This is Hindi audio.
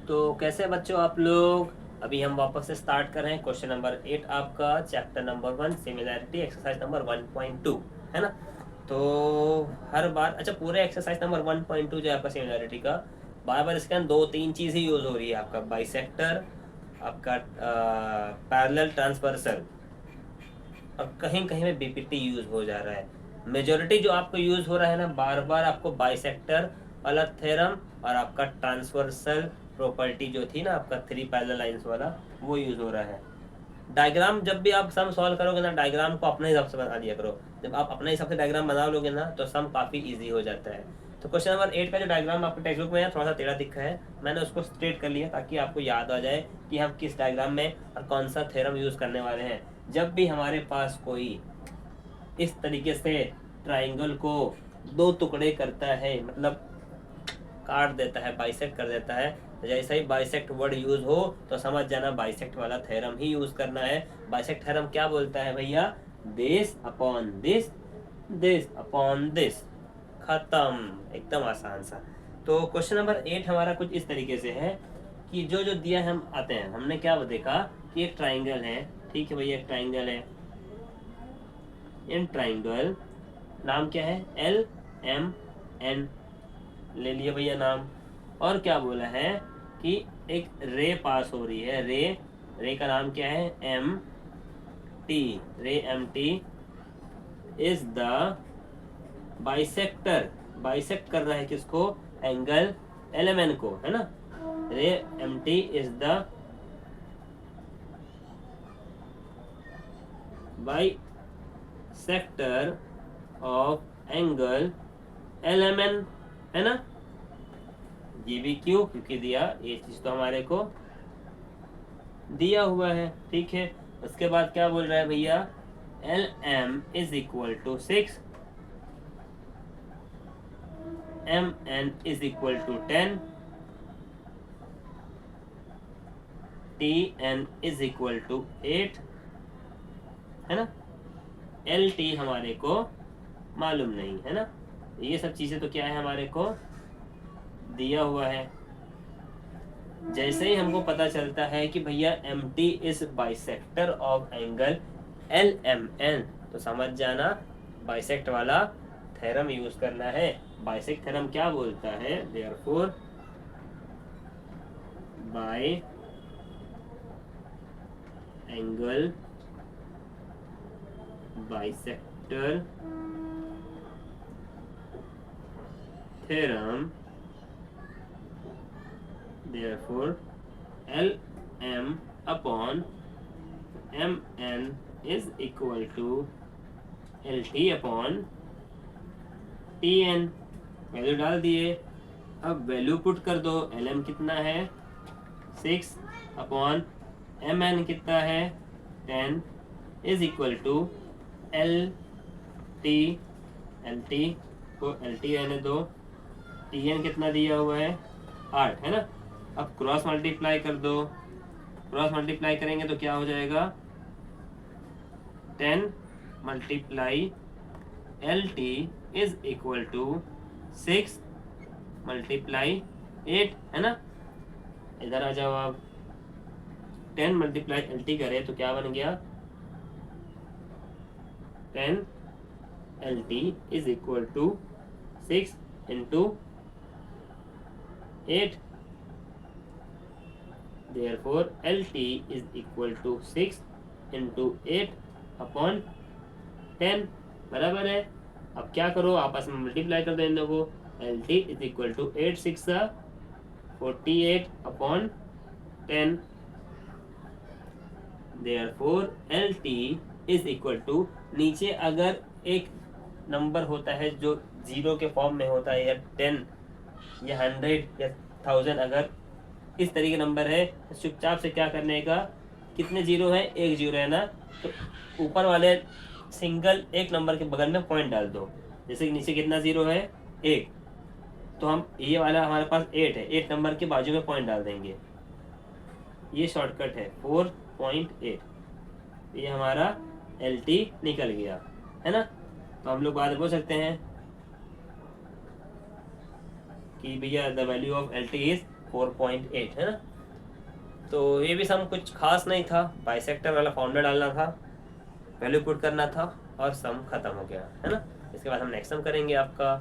तो कैसे बच्चों आप लोग। अभी हम वापस से स्टार्ट कर रहे हैं क्वेश्चन नंबर 8 आपका chapter number 1 similarity exercise number 1.2 है ना। तो हर बार अच्छा पूरे एक्सरसाइज नंबर 1.2 जो है आपका सिमिलैरिटी का बार बार इसके अंदर दो तीन चीज़ ही यूज़ हो रही है। आपका बाइसेक्टर, आपका पैरेलल ट्रांसवर्सल, और कहीं कहीं में बीपीटी यूज़ हो जा रहा है। मेजोरिटी जो आपको यूज़ हो रहा है ना बार बार आपको बाइसेक्टर वाला थ्योरम और आपका ट्रांसवर्सल प्रॉपर्टी जो थी ना आपका थ्री पैरेलल लाइंस वाला वो यूज़ हो रहा है। डायग्राम जब भी आप सम सॉल्व करोगे ना डायग्राम को अपने हिसाब से बना दिया करो। जब आप अपने हिसाब से डायग्राम बना लोगे ना तो सम काफ़ी इजी हो जाता है। तो क्वेश्चन नंबर 8 का जो डायग्राम आपके टेक्स्ट बुक में है थोड़ा सा टेढ़ा दिखा है, मैंने उसको स्ट्रेट कर लिया ताकि आपको याद आ जाए कि हम किस डायग्राम में और कौन सा थ्योरम यूज़ करने वाले हैं। जब भी हमारे पास कोई इस तरीके से ट्राइंगल को दो टुकड़े करता है, मतलब काट देता है, बाइसेक्ट कर देता है, तो जैसे ही बाइसेक्ट वर्ड यूज हो तो समझ जाना बाइसेक्ट वाला थ्योरम ही यूज करना है। बाइसेक्ट थ्योरम क्या बोलता है भैया? This upon this, this upon this, खत्म। एकदम आसान सा। तो क्वेश्चन नंबर 8 हमारा कुछ इस तरीके से है कि जो जो दिया हम आते हैं, हमने क्या देखा कि एक ट्राइंगल है, ठीक है भैया, एक ट्राइंगल है। इन ट्राइंगल नाम क्या है? LMN ले लिया भैया नाम। और क्या बोला है कि एक रे पास हो रही है, रे, रे का नाम क्या है? MT, रे MT is the bisector, bisect कर रहा है किसको? एंगल LMN को, है ना। रे MT is the bisector of angle LMN, है ना। ये भी क्यों? क्योंकि दिया, ये चीज तो हमारे को दिया हुआ है, ठीक है। उसके बाद क्या बोल रहा है भैया? LM is equal to 6, MN is equal to 10, TN is equal to 8, है ना। LT हमारे को मालूम नहीं, है ना। ये सब चीजें तो क्या है, हमारे को दिया हुआ है। जैसे ही हमको पता चलता है कि भैया MT is bisector of angle LMN, तो समझ जाना बाइसेक्ट वाला थ्योरम यूज करना है। बाइसेक्ट थ्योरम क्या बोलता है? Therefore by angle bisector theorem, therefore LM upon MN is equal to LT upon TN। Value डाल दिए, अब वैल्यू पुट कर दो। LM कितना है? 6 अपॉन MN कितना है? 10 is equal to LT, LT को LT रहने दो, TN कितना दिया हुआ है? 8, है ना। अब क्रॉस मल्टीप्लाई कर दो, क्रॉस मल्टीप्लाई करेंगे तो क्या हो जाएगा? 10 multiply LT is equal to 6 multiply 8, है ना। इधर आ जाओ आप, 10 मल्टीप्लाई LT करें तो क्या बन गया? 10 LT is equal to 6 into 8, therefore LT is equal to 6 into 8 upon 10, बराबर है। अब क्या करो, आपस में मल्टीप्लाई कर दो इन दोनों को। LT is equal to 8 6 48 upon 10, therefore LT is equal to, नीचे अगर एक नंबर होता है जो जीरो के फॉर्म में होता है, या 10 या 100 या 1000, अगर इस तरीके नंबर है तो चुपचाप से क्या करने का, कितने जीरो है? एक जीरो है ना, तो ऊपर वाले सिंगल एक नंबर के बगल में पॉइंट डाल दो। जैसे कि नीचे कितना जीरो है? 1, तो हम ये वाला हमारे पास 8 है, 8 नंबर के बाजू में पॉइंट डाल देंगे। ये शॉर्टकट है 4.8, ये हमारा LT निकल गया, है ना। तो हम लोग बाद में बोल सकते हैं कि भैया the value of LT is 4.8 है ना। तो ये भी सम कुछ खास नहीं था, बाइसेक्टर वाला फाउंडर डालना था, वैल्यू पुट करना था और सम खत्म हो गया है ना। इसके बाद हम नेक्स्ट सम करेंगे आपका